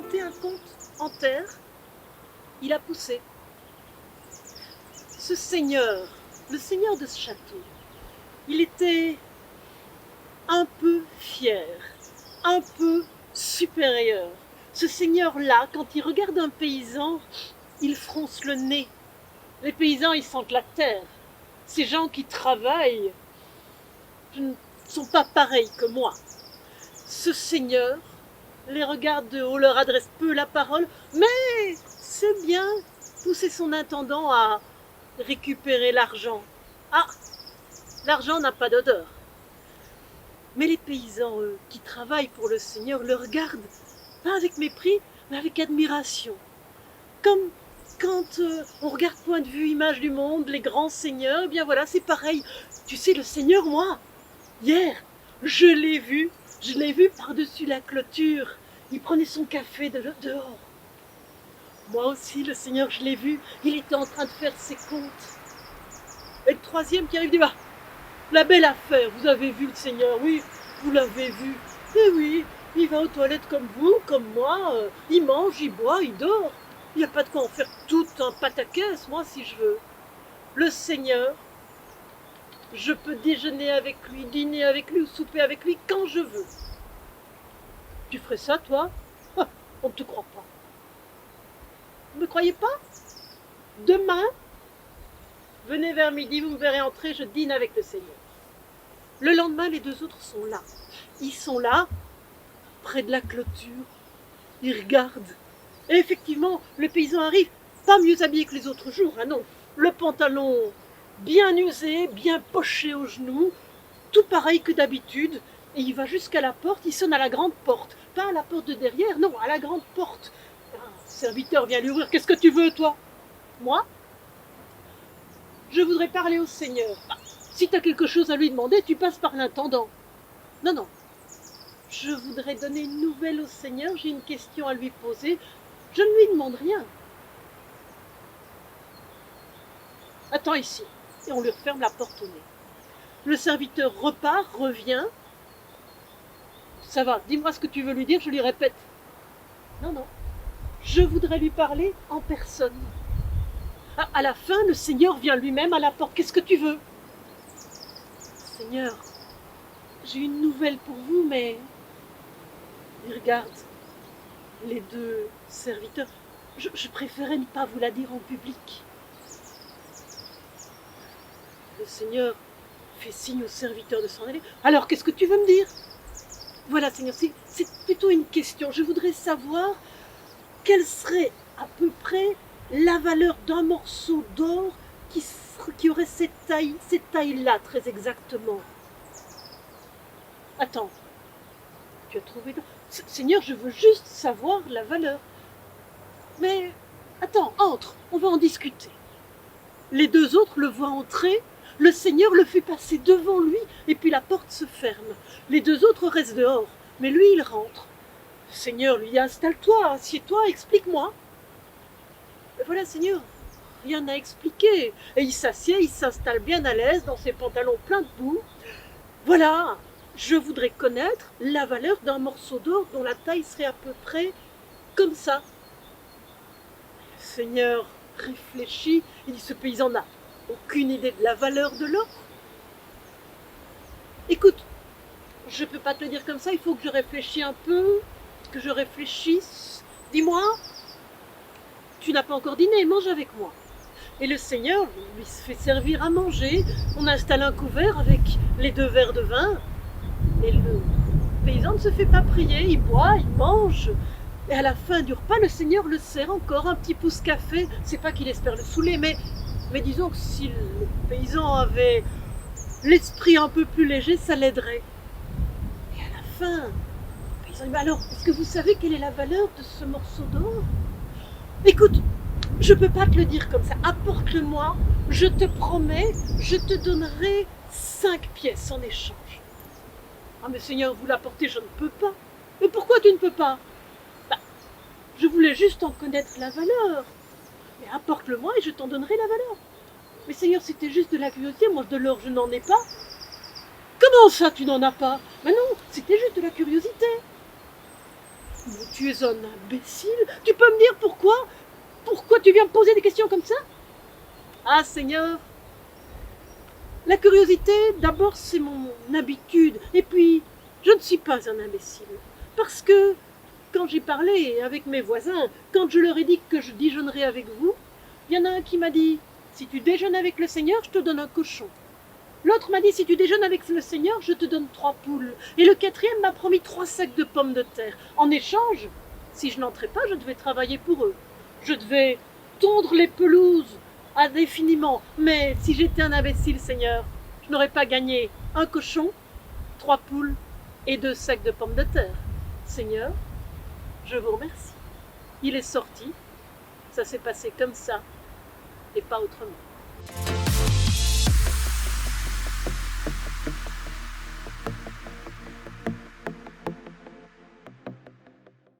planté un compte en terre, il a poussé. Ce seigneur, le seigneur de ce château, il était un peu fier, un peu supérieur. Ce seigneur-là, quand il regarde un paysan, il fronce le nez. Les paysans, ils sentent la terre. Ces gens qui travaillent ne sont pas pareils que moi. Ce seigneur les regarde de haut, leur adresse peu la parole, mais c'est bien pousser son intendant à récupérer l'argent. Ah, l'argent n'a pas d'odeur. Mais les paysans, eux, qui travaillent pour le Seigneur, le regardent, pas avec mépris, mais avec admiration. Comme quand on regarde point de vue, image du monde, les grands seigneurs, eh bien voilà, c'est pareil. Tu sais, le Seigneur, moi, hier, je l'ai vu par-dessus la clôture. Il prenait son café dehors. Moi aussi, le Seigneur, je l'ai vu, il était en train de faire ses comptes. Et le troisième qui arrive dit, bah, la belle affaire, vous avez vu le Seigneur, oui, vous l'avez vu. Et oui, il va aux toilettes comme vous, comme moi, il mange, il boit, il dort. Il n'y a pas de quoi en faire tout un pataquès, moi, si je veux. Le Seigneur, je peux déjeuner avec lui, dîner avec lui ou souper avec lui quand je veux. Tu ferais ça, toi? Ah, on ne te croit pas. Vous ne me croyez pas? Demain, venez vers midi, vous me verrez entrer, je dîne avec le Seigneur. Le lendemain, les deux autres sont là. Ils sont là, près de la clôture. Ils regardent. Et effectivement, le paysan arrive, pas mieux habillé que les autres jours, ah non. Le pantalon bien usé, bien poché aux genoux, tout pareil que d'habitude. Et il va jusqu'à la porte, il sonne à la grande porte. Pas à la porte de derrière, non, à la grande porte. Un serviteur vient lui ouvrir. Qu'est-ce que tu veux, toi? Moi? Je voudrais parler au Seigneur. Bah, si tu as quelque chose à lui demander, tu passes par l'intendant. Non, non. Je voudrais donner une nouvelle au Seigneur, j'ai une question à lui poser. Je ne lui demande rien. Attends ici. Et on lui referme la porte au nez. Le serviteur repart, revient. Ça va, dis-moi ce que tu veux lui dire, je lui répète. Non, non. Je voudrais lui parler en personne. À la fin, le Seigneur vient lui-même à la porte. Qu'est-ce que tu veux? Seigneur, j'ai une nouvelle pour vous, mais... Il regarde les deux serviteurs. Je préférais ne pas vous la dire en public. Le Seigneur fait signe au serviteur de s'en aller. Alors, qu'est-ce que tu veux me dire? Voilà, Seigneur, c'est plutôt une question. Je voudrais savoir quelle serait à peu près la valeur d'un morceau d'or qui aurait cette taille-là, très exactement. Attends, tu as trouvé... Seigneur, je veux juste savoir la valeur. Mais, attends, entre, on va en discuter. Les deux autres le voient entrer, le Seigneur le fait passer devant lui, et puis la porte se ferme. Les deux autres restent dehors, mais lui, il rentre. Le Seigneur lui dit, installe-toi, assieds-toi, explique-moi. Et voilà, Seigneur, rien à expliquer. Et il s'assied, il s'installe bien à l'aise dans ses pantalons pleins de boue. Voilà, je voudrais connaître la valeur d'un morceau d'or dont la taille serait à peu près comme ça. Le Seigneur réfléchit, il dit, ce paysan n'a aucune idée de la valeur de l'or. Écoute, je ne peux pas te le dire comme ça, il faut que je réfléchisse un peu, que je réfléchisse. Dis-moi, tu n'as pas encore dîné, mange avec moi. Et le Seigneur lui fait servir à manger, on installe un couvert avec les 2 verres de vin, et le paysan ne se fait pas prier, il boit, il mange. Et à la fin du repas, le Seigneur le sert encore un petit pouce café. C'est pas qu'il espère le saouler, mais disons que si le paysan avait l'esprit un peu plus léger, ça l'aiderait. Et à la fin, le paysan dit, alors, est-ce que vous savez quelle est la valeur de ce morceau d'or? Écoute, je peux pas te le dire comme ça, apporte-le-moi, je te promets, je te donnerai 5 pièces en échange. Ah mais Seigneur, vous l'apportez, je ne peux pas. Mais pourquoi tu ne peux pas? Je voulais juste en connaître la valeur. Mais apporte-le-moi et je t'en donnerai la valeur. Mais Seigneur, c'était juste de la curiosité, moi de l'or je n'en ai pas. Comment ça tu n'en as pas? Mais non, c'était juste de la curiosité. Mais tu es un imbécile. Tu peux me dire pourquoi? Pourquoi tu viens me poser des questions comme ça? Ah, Seigneur, la curiosité, d'abord, c'est mon habitude. Et puis, je ne suis pas un imbécile. Parce que, quand j'ai parlé avec mes voisins, quand je leur ai dit que je déjeunerais avec vous, il y en a un qui m'a dit « Si tu déjeunes avec le Seigneur, je te donne un cochon. » L'autre m'a dit « Si tu déjeunes avec le Seigneur, je te donne 3 poules. » Et le quatrième m'a promis 3 sacs de pommes de terre. En échange, si je n'entrais pas, je devais travailler pour eux. Je devais tondre les pelouses indéfiniment. Mais si j'étais un imbécile, Seigneur, je n'aurais pas gagné un cochon, 3 poules et 2 sacs de pommes de terre. Seigneur, je vous remercie. Il est sorti, ça s'est passé comme ça et pas autrement.